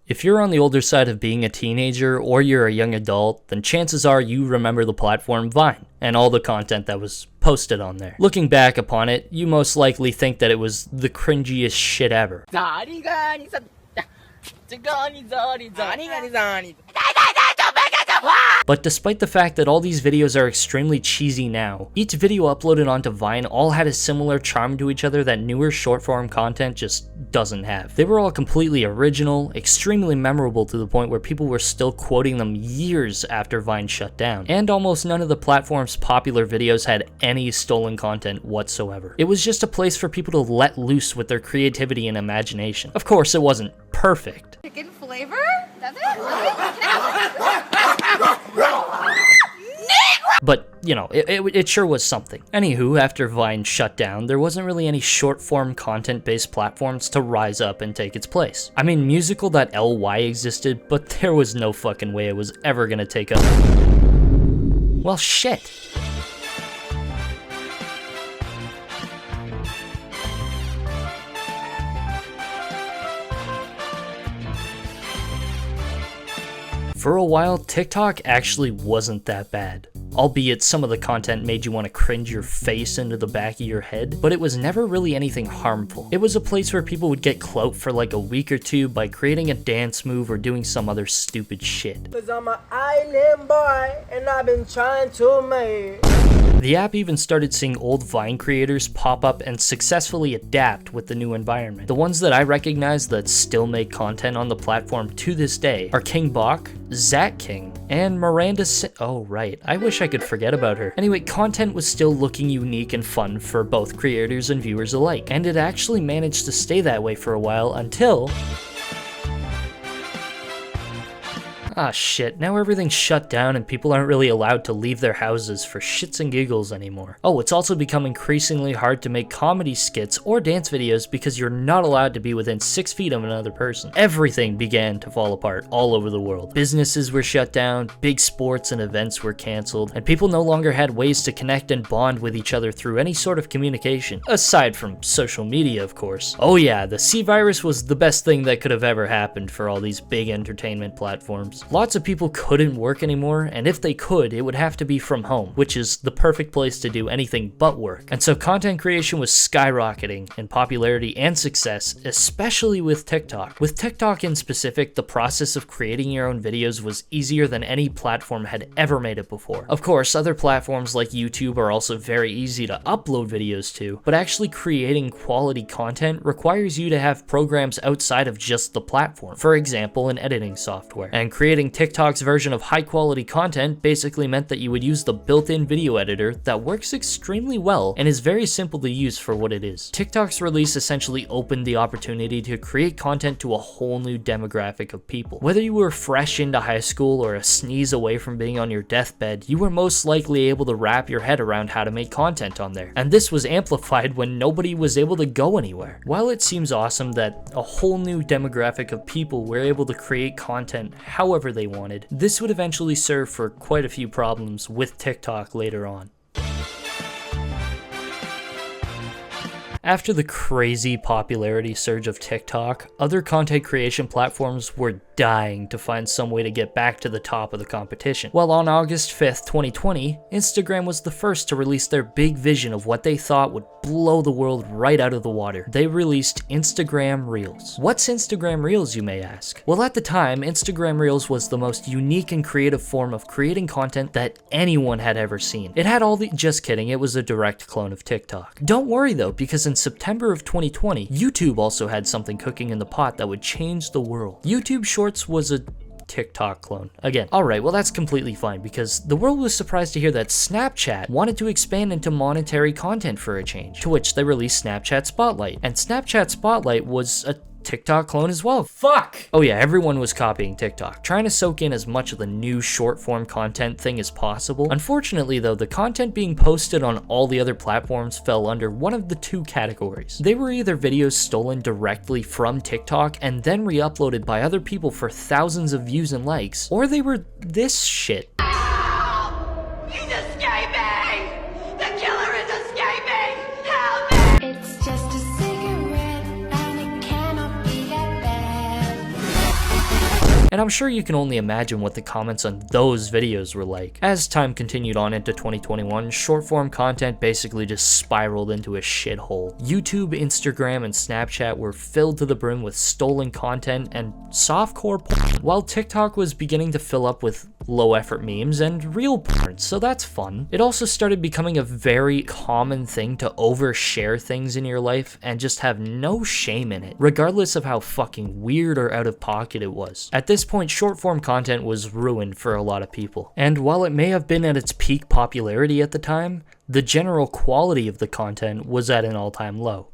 If you're on the older side of being a teenager or you're a young adult, then chances are you remember the platform Vine and all the content that was posted on there. Looking back upon it, you most likely think that it was the cringiest shit ever. But despite the fact that all these videos are extremely cheesy now, each video uploaded onto Vine all had a similar charm to each other that newer short-form content just doesn't have. They were all completely original, extremely memorable to the point where people were still quoting them years after Vine shut down, and almost none of the platform's popular videos had any stolen content whatsoever. It was just a place for people to let loose with their creativity and imagination. Of course, it wasn't perfect. Chicken flavor? Does it? But, you know, it sure was something. Anywho, after Vine shut down, there wasn't really any short-form content-based platforms to rise up and take its place. I mean, musical.ly existed, but there was no fucking way it was ever gonna take up. Well, shit. For a while, TikTok actually wasn't that bad. Albeit some of the content made you want to cringe your face into the back of your head, but it was never really anything harmful. It was a place where people would get clout for like a week or two by creating a dance move or doing some other stupid shit. 'Cause I'm an island boy and I've been trying to make. The app even started seeing old Vine creators pop up and successfully adapt with the new environment. The ones that I recognize that still make content on the platform to this day are King Bach, Zach King, and Miranda oh right, I wish I could forget about her. Anyway, content was still looking unique and fun for both creators and viewers alike, and it actually managed to stay that way for a while until... Ah shit, now everything's shut down and people aren't really allowed to leave their houses for shits and giggles anymore. Oh, it's also become increasingly hard to make comedy skits or dance videos because you're not allowed to be within 6 feet of another person. Everything began to fall apart all over the world. Businesses were shut down, big sports and events were cancelled, and people no longer had ways to connect and bond with each other through any sort of communication. Aside from social media, of course. Oh yeah, the C virus was the best thing that could have ever happened for all these big entertainment platforms. Lots of people couldn't work anymore, and if they could, it would have to be from home, which is the perfect place to do anything but work. And so content creation was skyrocketing in popularity and success, especially with TikTok. With TikTok in specific, the process of creating your own videos was easier than any platform had ever made it before. Of course, other platforms like YouTube are also very easy to upload videos to, but actually creating quality content requires you to have programs outside of just the platform. For example, an editing software. And creating TikTok's version of high quality content basically meant that you would use the built-in video editor that works extremely well and is very simple to use for what it is. TikTok's release essentially opened the opportunity to create content to a whole new demographic of people. Whether you were fresh into high school or a sneeze away from being on your deathbed, you were most likely able to wrap your head around how to make content on there. And this was amplified when nobody was able to go anywhere. While it seems awesome that a whole new demographic of people were able to create content however they wanted, this would eventually serve for quite a few problems with TikTok later on. After the crazy popularity surge of TikTok, other content creation platforms were dying to find some way to get back to the top of the competition. Well, on August 5th, 2020, Instagram was the first to release their big vision of what they thought would blow the world right out of the water. They released Instagram Reels. What's Instagram Reels, you may ask? Well, at the time, Instagram Reels was the most unique and creative form of creating content that anyone had ever seen. It had all the— just kidding, it was a direct clone of TikTok. Don't worry though, because in September of 2020, YouTube also had something cooking in the pot that would change the world. YouTube Shorts was a TikTok clone. Again, alright, well that's completely fine because the world was surprised to hear that Snapchat wanted to expand into monetary content for a change, to which they released Snapchat Spotlight. And Snapchat Spotlight was a TikTok clone as well. Fuck! Oh yeah, everyone was copying TikTok, trying to soak in as much of the new short form content thing as possible. Unfortunately though, the content being posted on all the other platforms fell under one of the two categories. They were either videos stolen directly from TikTok and then re-uploaded by other people for thousands of views and likes, or they were this shit. He's escaping! The killer is escaping! Help me! It's just a cigarette and it cannot be that bad. and I'm sure you can only imagine what the comments on those videos were like. As time continued on into 2021, short form content basically just spiraled into a shithole. YouTube, Instagram, and Snapchat were filled to the brim with stolen content and softcore porn, while TikTok was beginning to fill up with low effort memes and real porn, so that's fun. It also started becoming a very common thing to overshare things in your life and just have no shame in it, regardless of how fucking weird or out of pocket it was. At this point, short form content was ruined for a lot of people, and while it may have been at its peak popularity at the time, the general quality of the content was at an all-time low.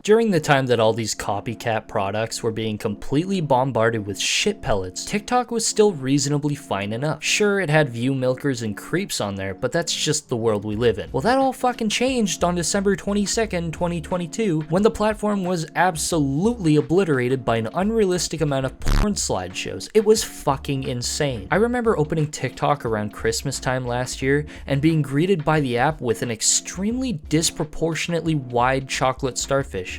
During the time that all these copycat products were being completely bombarded with shit pellets, TikTok was still reasonably fine enough. Sure, it had view milkers and creeps on there, but that's just the world we live in. Well, that all fucking changed on December 22nd, 2022, when the platform was absolutely obliterated by an unrealistic amount of porn slideshows. It was fucking insane. I remember opening TikTok around Christmas time last year and being greeted by the app with an extremely disproportionately wide chocolate starfish.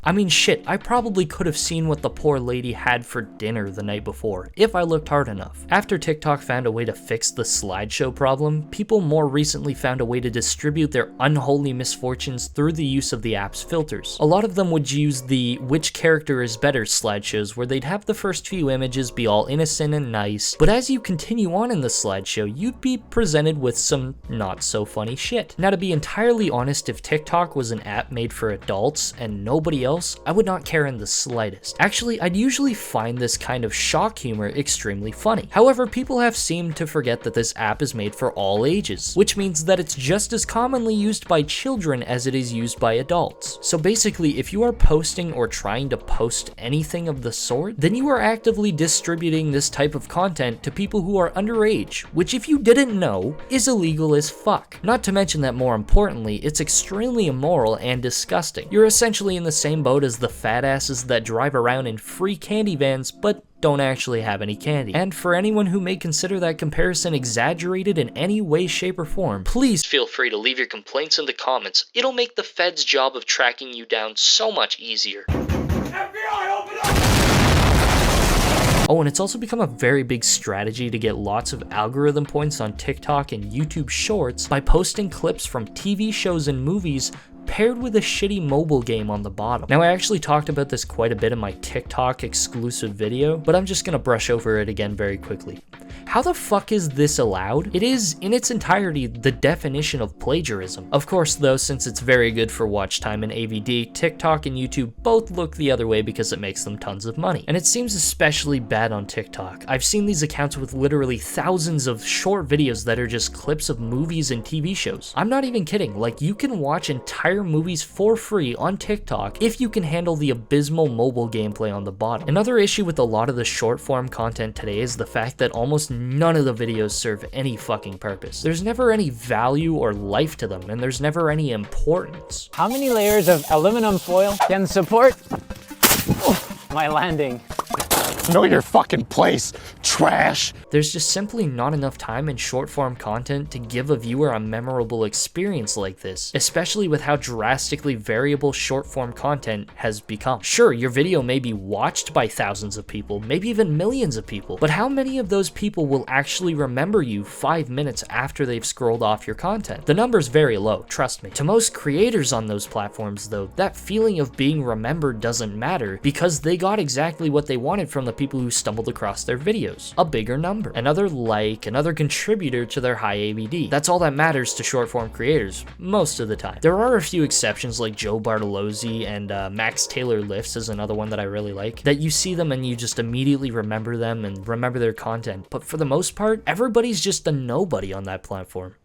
I mean shit, I probably could have seen what the poor lady had for dinner the night before, if I looked hard enough. After TikTok found a way to fix the slideshow problem, people more recently found a way to distribute their unholy misfortunes through the use of the app's filters. A lot of them would use the which character is better slideshows, where they'd have the first few images be all innocent and nice, but as you continue on in the slideshow, you'd be presented with some not so funny shit. Now, to be entirely honest, if TikTok was an app made for adults and nobody else, I would not care in the slightest. Actually, I'd usually find this kind of shock humor extremely funny. However, people have seemed to forget that this app is made for all ages, which means that it's just as commonly used by children as it is used by adults. So basically, if you are posting or trying to post anything of the sort, then you are actively distributing this type of content to people who are underage, which, if you didn't know, is illegal as fuck. Not to mention that, more importantly, it's extremely immoral and disgusting. You're essentially in the same boat as the fat asses that drive around in free candy vans but don't actually have any candy. And for anyone who may consider that comparison exaggerated in any way, shape, or form, please feel free to leave your complaints in the comments. It'll make the Fed's job of tracking you down so much easier. FBI, open up! Oh, and it's also become a very big strategy to get lots of algorithm points on TikTok and YouTube Shorts by posting clips from TV shows and movies paired with a shitty mobile game on the bottom. Now, I actually talked about this quite a bit in my TikTok exclusive video, but I'm just gonna brush over it again very quickly. How the fuck is this allowed? It is, in its entirety, the definition of plagiarism. Of course, though, since it's very good for watch time and AVD, TikTok and YouTube both look the other way because it makes them tons of money. And it seems especially bad on TikTok. I've seen these accounts with literally thousands of short videos that are just clips of movies and TV shows. I'm not even kidding, like, you can watch entire movies for free on TikTok if you can handle the abysmal mobile gameplay on the bottom. Another issue with a lot of the short form content today is the fact that almost none of the videos serve any fucking purpose. There's never any value or life to them, and there's never any importance. How many layers of aluminum foil can support my landing? Know your fucking place, trash. There's just simply not enough time in short form content to give a viewer a memorable experience like this, especially with how drastically variable short form content has become. Sure, your video may be watched by thousands of people, maybe even millions of people, but how many of those people will actually remember you 5 minutes after they've scrolled off your content? The number's very low, trust me. To most creators on those platforms, though, that feeling of being remembered doesn't matter because they got exactly what they wanted from the people who stumbled across their videos. A bigger number. Another like, another contributor to their high AVD. That's all that matters to short form creators, most of the time. There are a few exceptions like Joe Bartolozzi and Max Taylor Lifts is another one that I really like, that you see them and you just immediately remember them and remember their content. But for the most part, everybody's just a nobody on that platform.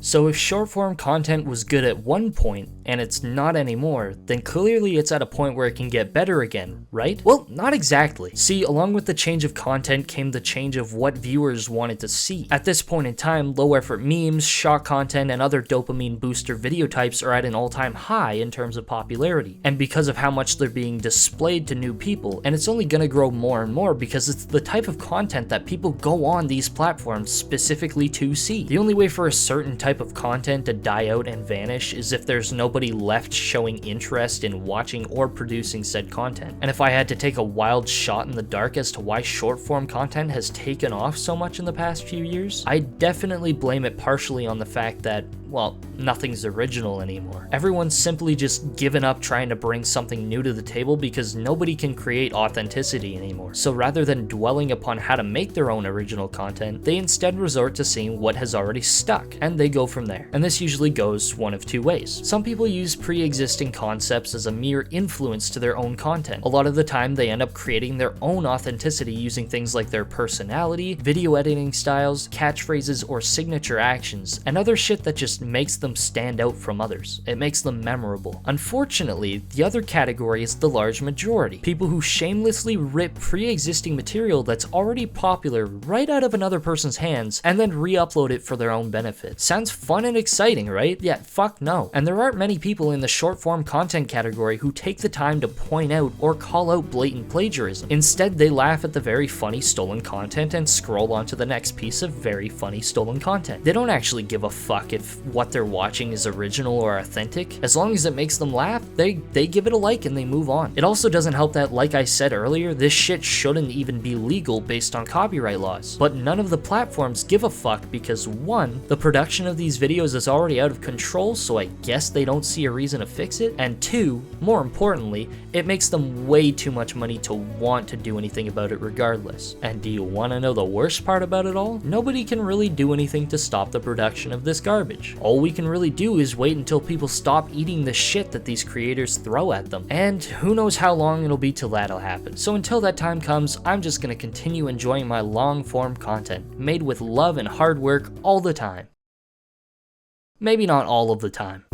So if short form content was good at one point, and it's not anymore, then clearly it's at a point where it can get better again, right? Well, not exactly. See, along with the change of content came the change of what viewers wanted to see. At this point in time, low effort memes, shock content, and other dopamine booster video types are at an all-time high in terms of popularity, and because of how much they're being displayed to new people, and it's only gonna grow more and more because it's the type of content that people go on these platforms specifically to see. The only way for a certain type of content to die out and vanish is if there's nobody left showing interest in watching or producing said content. And if I had to take a wild shot in the dark as to why short form content has taken off so much in the past few years, I definitely blame it partially on the fact that, well, nothing's original anymore. Everyone's simply just given up trying to bring something new to the table because nobody can create authenticity anymore. So rather than dwelling upon how to make their own original content, they instead resort to seeing what has already stuck, and they go from there. And this usually goes one of two ways. Some people use pre-existing concepts as a mere influence to their own content. A lot of the time they end up creating their own authenticity using things like their personality, video editing styles, catchphrases, or signature actions, and other shit that just makes them stand out from others. It makes them memorable. Unfortunately, the other category is the large majority. People who shamelessly rip pre-existing material that's already popular right out of another person's hands and then re-upload it for their own benefit. Sounds fun and exciting, right? Yeah, fuck no. And there aren't many people in the short form content category who take the time to point out or call out blatant plagiarism. Instead, they laugh at the very funny stolen content and scroll on to the next piece of very funny stolen content. They don't actually give a fuck if what they're watching is original or authentic. As long as it makes them laugh, they give it a like and they move on. It also doesn't help that, like I said earlier, this shit shouldn't even be legal based on copyright laws. But none of the platforms give a fuck because 1, the production of these videos is already out of control, so I guess they don't see a reason to fix it, and 2, more importantly, it makes them way too much money to want to do anything about it regardless. And do you want to know the worst part about it all? Nobody can really do anything to stop the production of this garbage. All we can really do is wait until people stop eating the shit that these creators throw at them. And who knows how long it'll be till that'll happen. So until that time comes, I'm just gonna continue enjoying my long form content, made with love and hard work all the time. Maybe not all of the time.